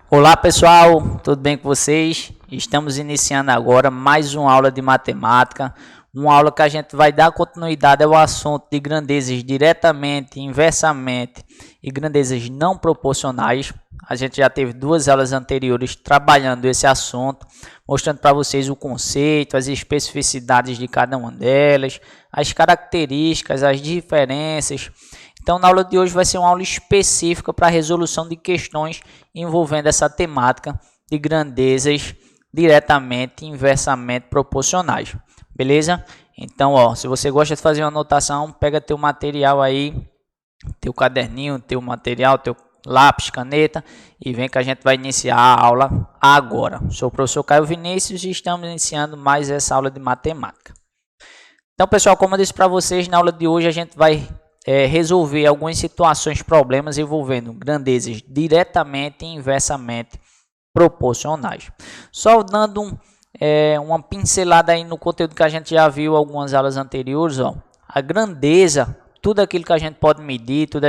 Olá pessoal, tudo bem com vocês? Estamos iniciando agora mais uma aula de matemática, uma aula que a gente vai dar continuidade ao assunto de grandezas diretamente, inversamente e grandezas não proporcionais. A gente já teve duas aulas anteriores trabalhando esse assunto, mostrando para vocês o conceito, as especificidades de cada uma delas, as características, as diferenças. Então, na aula de hoje vai ser uma aula específica para a resolução de questões envolvendo essa temática de grandezas diretamente e inversamente proporcionais. Beleza? Então, se você gosta de fazer uma anotação, pega teu material aí, teu caderninho, teu material, teu lápis, caneta e vem que a gente vai iniciar a aula agora. Sou o professor Caio Vinícius e estamos iniciando mais essa aula de matemática. Então, pessoal, como eu disse para vocês, na aula de hoje a gente vai resolver algumas situações, problemas envolvendo grandezas diretamente e inversamente proporcionais. Só dando uma pincelada aí no conteúdo que a gente já viu em algumas aulas anteriores, a grandeza, tudo aquilo que a gente pode medir, tudo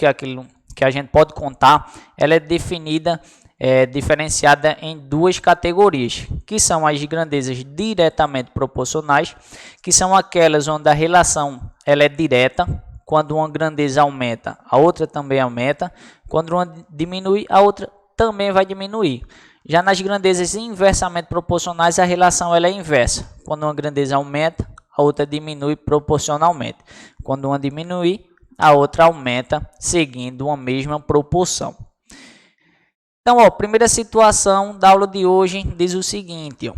aquilo que a gente pode contar, ela é definida, diferenciada em duas categorias, que são as grandezas diretamente proporcionais, que são aquelas onde a relação ela é direta. Quando uma grandeza aumenta, a outra também aumenta. Quando uma diminui, a outra também vai diminuir. Já nas grandezas inversamente proporcionais, a relação ela é inversa. Quando uma grandeza aumenta, a outra diminui proporcionalmente. Quando uma diminui, a outra aumenta, seguindo uma mesma proporção. Então, primeira situação da aula de hoje diz o seguinte,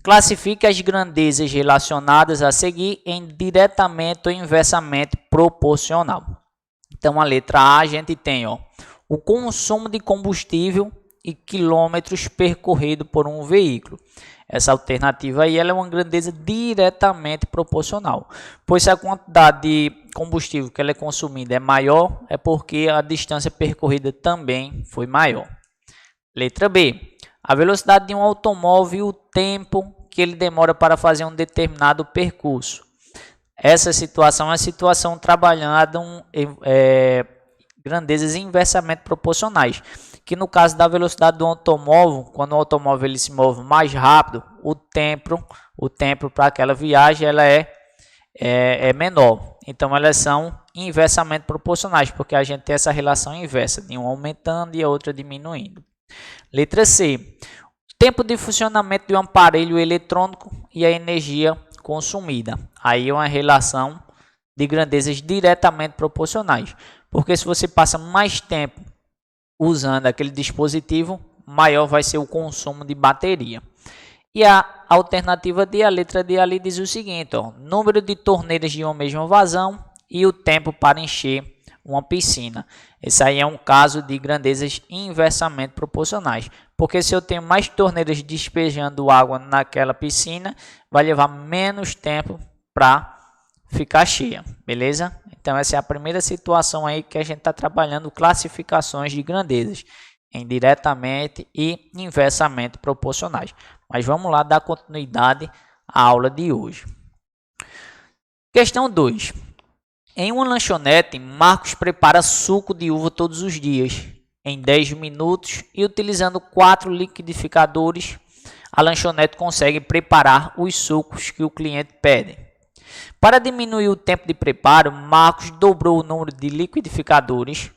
classifique as grandezas relacionadas a seguir em diretamente ou inversamente proporcional. Então, a letra A, a gente tem o consumo de combustível e quilômetros percorridos por um veículo. Essa alternativa aí ela é uma grandeza diretamente proporcional, pois se a quantidade de combustível que ela é consumida é maior, é porque a distância percorrida também foi maior. Letra B, a velocidade de um automóvel e o tempo que ele demora para fazer um determinado percurso. Essa situação é uma situação trabalhando grandezas inversamente proporcionais, que no caso da velocidade do automóvel, quando o automóvel ele se move mais rápido, o tempo para aquela viagem ela é menor. Então elas são inversamente proporcionais, porque a gente tem essa relação inversa, de um aumentando e a outra diminuindo. Letra C, tempo de funcionamento de um aparelho eletrônico e a energia consumida. Aí é uma relação de grandezas diretamente proporcionais, porque se você passa mais tempo usando aquele dispositivo, maior vai ser o consumo de bateria. E a alternativa D, a letra D ali diz o seguinte, número de torneiras de uma mesma vazão e o tempo para encher uma piscina. Esse aí é um caso de grandezas inversamente proporcionais, porque se eu tenho mais torneiras despejando água naquela piscina, vai levar menos tempo para ficar cheia, beleza? Então essa é a primeira situação aí que a gente está trabalhando, classificações de grandezas em diretamente e inversamente proporcionais. Mas vamos lá dar continuidade à aula de hoje. Questão 2. Em uma lanchonete, Marcos prepara suco de uva todos os dias, em 10 minutos, e utilizando 4 liquidificadores, a lanchonete consegue preparar os sucos que o cliente pede. Para diminuir o tempo de preparo, Marcos dobrou o número de liquidificadores.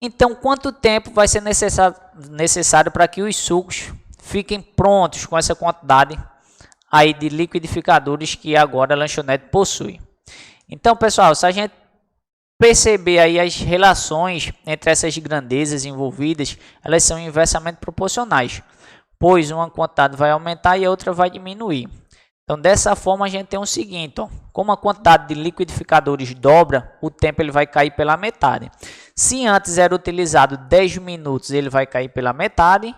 Então, quanto tempo vai ser necessário para que os sucos fiquem prontos com essa quantidade aí de liquidificadores que agora a lanchonete possui? Então, pessoal, se a gente perceber aí as relações entre essas grandezas envolvidas, elas são inversamente proporcionais, pois uma quantidade vai aumentar e a outra vai diminuir. Então, dessa forma, a gente tem o seguinte, como a quantidade de liquidificadores dobra, o tempo ele vai cair pela metade. Se antes era utilizado 10 minutos, ele vai cair pela metade,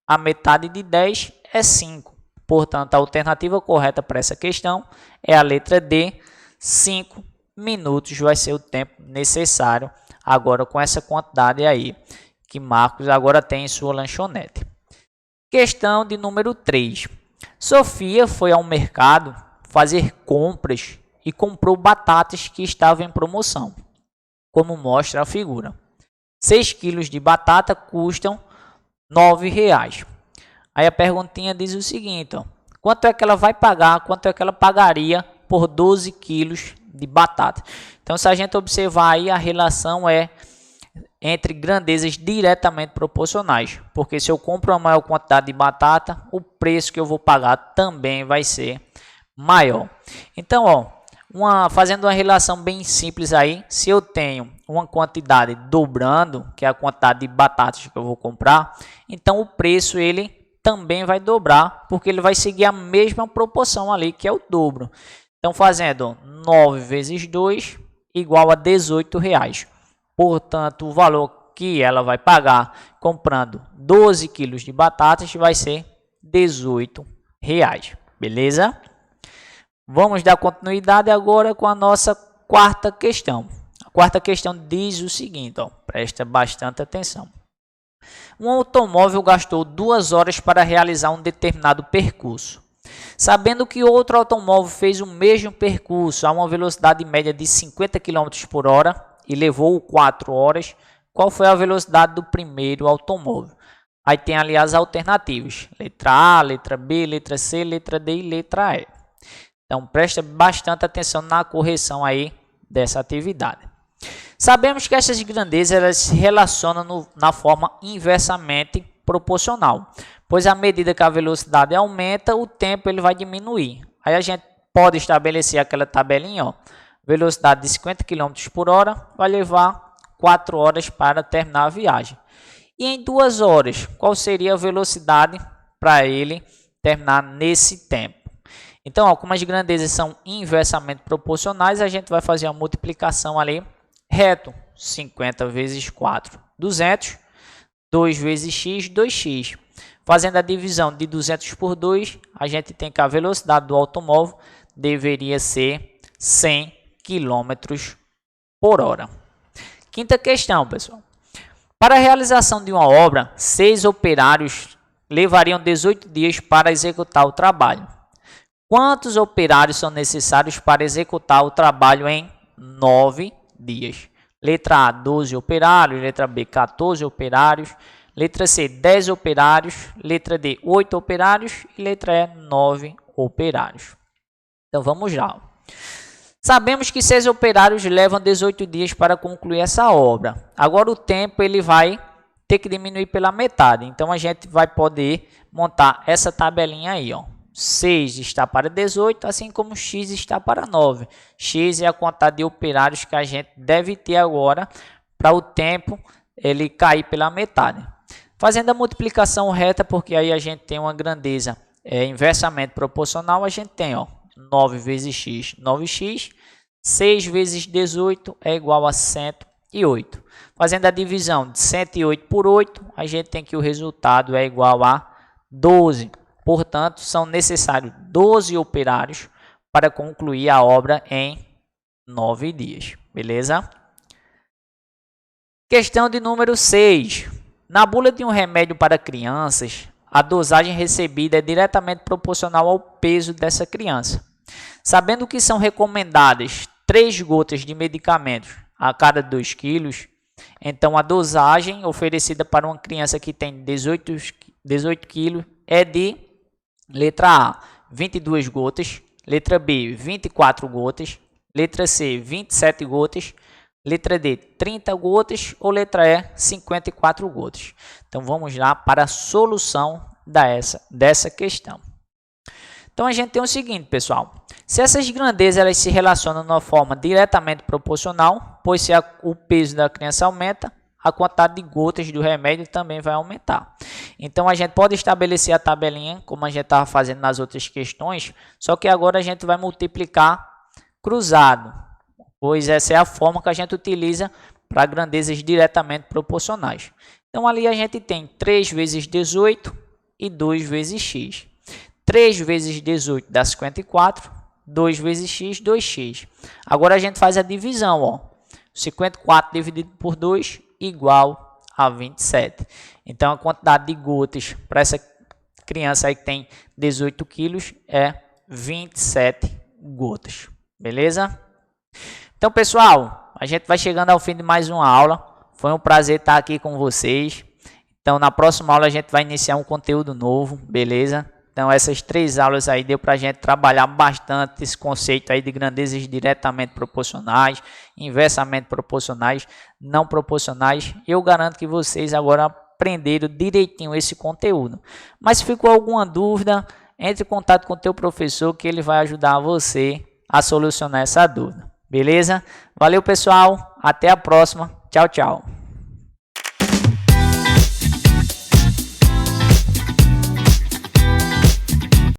a metade de 10 é 5. Portanto, a alternativa correta para essa questão é a letra D, 5 minutos vai ser o tempo necessário agora com essa quantidade aí que Marcos agora tem em sua lanchonete. Questão de número 3. Sofia foi ao mercado fazer compras e comprou batatas que estavam em promoção, como mostra a figura. 6 quilos de batata custam R$ 9,00. Aí a perguntinha diz o seguinte, ó, quanto é que ela vai pagar, quanto é que ela pagaria por 12 quilos de batata? Então, se a gente observar aí, a relação é entre grandezas diretamente proporcionais, porque se eu compro uma maior quantidade de batata, o preço que eu vou pagar também vai ser maior. Então, ó, fazendo uma relação bem simples aí, se eu tenho uma quantidade dobrando, que é a quantidade de batatas que eu vou comprar, então o preço ele também vai dobrar, porque ele vai seguir a mesma proporção ali, que é o dobro. Então, fazendo 9 vezes 2 igual a R$ 18,00. Portanto, o valor que ela vai pagar comprando 12 quilos de batatas vai ser R$ 18,00. Beleza? Vamos dar continuidade agora com a nossa quarta questão. A quarta questão diz o seguinte, ó, presta bastante atenção. Um automóvel gastou 2 horas para realizar um determinado percurso. Sabendo que outro automóvel fez o mesmo percurso a uma velocidade média de 50 km por hora e levou 4 horas, qual foi a velocidade do primeiro automóvel? Aí tem ali as alternativas, letra A, letra B, letra C, letra D e letra E. Então, presta bastante atenção na correção aí dessa atividade. Sabemos que essas grandezas elas se relacionam na forma inversamente proporcional, pois à medida que a velocidade aumenta, o tempo ele vai diminuir. Aí a gente pode estabelecer aquela tabelinha, ó, velocidade de 50 km por hora vai levar 4 horas para terminar a viagem. E em 2 horas, qual seria a velocidade para ele terminar nesse tempo? Então, ó, como as grandezas são inversamente proporcionais, a gente vai fazer a multiplicação ali reto. 50 vezes 4, 200. 2 vezes x, 2x. Fazendo a divisão de 200 por 2, a gente tem que a velocidade do automóvel deveria ser 100 km por hora. Quinta questão, pessoal. Para a realização de uma obra, 6 operários levariam 18 dias para executar o trabalho. Quantos operários são necessários para executar o trabalho em 9 dias? Letra A, 12 operários. Letra B, 14 operários. Letra C, 10 operários. Letra D, 8 operários. E letra E, 9 operários. Então, vamos lá. Sabemos que 6 operários levam 18 dias para concluir essa obra. Agora, o tempo ele vai ter que diminuir pela metade. Então, a gente vai poder montar essa tabelinha aí, ó. 6 está para 18, assim como x está para 9. X é a quantidade de operários que a gente deve ter agora para o tempo ele cair pela metade. Fazendo a multiplicação reta, porque aí a gente tem uma grandeza inversamente proporcional, a gente tem, ó, 9 vezes x, 9x. 6 vezes 18 é igual a 108. Fazendo a divisão de 108 por 8, a gente tem que o resultado é igual a 12. Portanto, são necessários 12 operários para concluir a obra em 9 dias. Beleza? Questão de número 6. Na bula de um remédio para crianças, a dosagem recebida é diretamente proporcional ao peso dessa criança. Sabendo que são recomendadas 3 gotas de medicamentos a cada 2 quilos, então a dosagem oferecida para uma criança que tem 18 quilos é de letra A, 22 gotas, letra B, 24 gotas, letra C, 27 gotas, letra D, 30 gotas ou letra E, 54 gotas. Então, vamos lá para a solução dessa questão. Então, a gente tem o seguinte, pessoal. Se essas grandezas elas se relacionam de uma forma diretamente proporcional, pois se o peso da criança aumenta, a quantidade de gotas do remédio também vai aumentar. Então, a gente pode estabelecer a tabelinha, como a gente estava fazendo nas outras questões, só que agora a gente vai multiplicar cruzado, pois essa é a forma que a gente utiliza para grandezas diretamente proporcionais. Então, ali a gente tem 3 vezes 18 e 2 vezes x. 3 vezes 18 dá 54. 2 vezes x, 2x. Agora a gente faz a divisão, ó. 54 dividido por 2 igual a 27. Então a quantidade de gotas para essa criança aí que tem 18 quilos é 27 gotas. Beleza? Então, pessoal, a gente vai chegando ao fim de mais uma aula. Foi um prazer estar aqui com vocês. Então, na próxima aula a gente vai iniciar um conteúdo novo, beleza? Então, essas 3 aulas aí deu para a gente trabalhar bastante esse conceito aí de grandezas diretamente proporcionais, inversamente proporcionais, não proporcionais. Eu garanto que vocês agora aprenderam direitinho esse conteúdo. Mas se ficou alguma dúvida, entre em contato com o teu professor que ele vai ajudar você a solucionar essa dúvida. Beleza? Valeu, pessoal. Até a próxima. Tchau, tchau.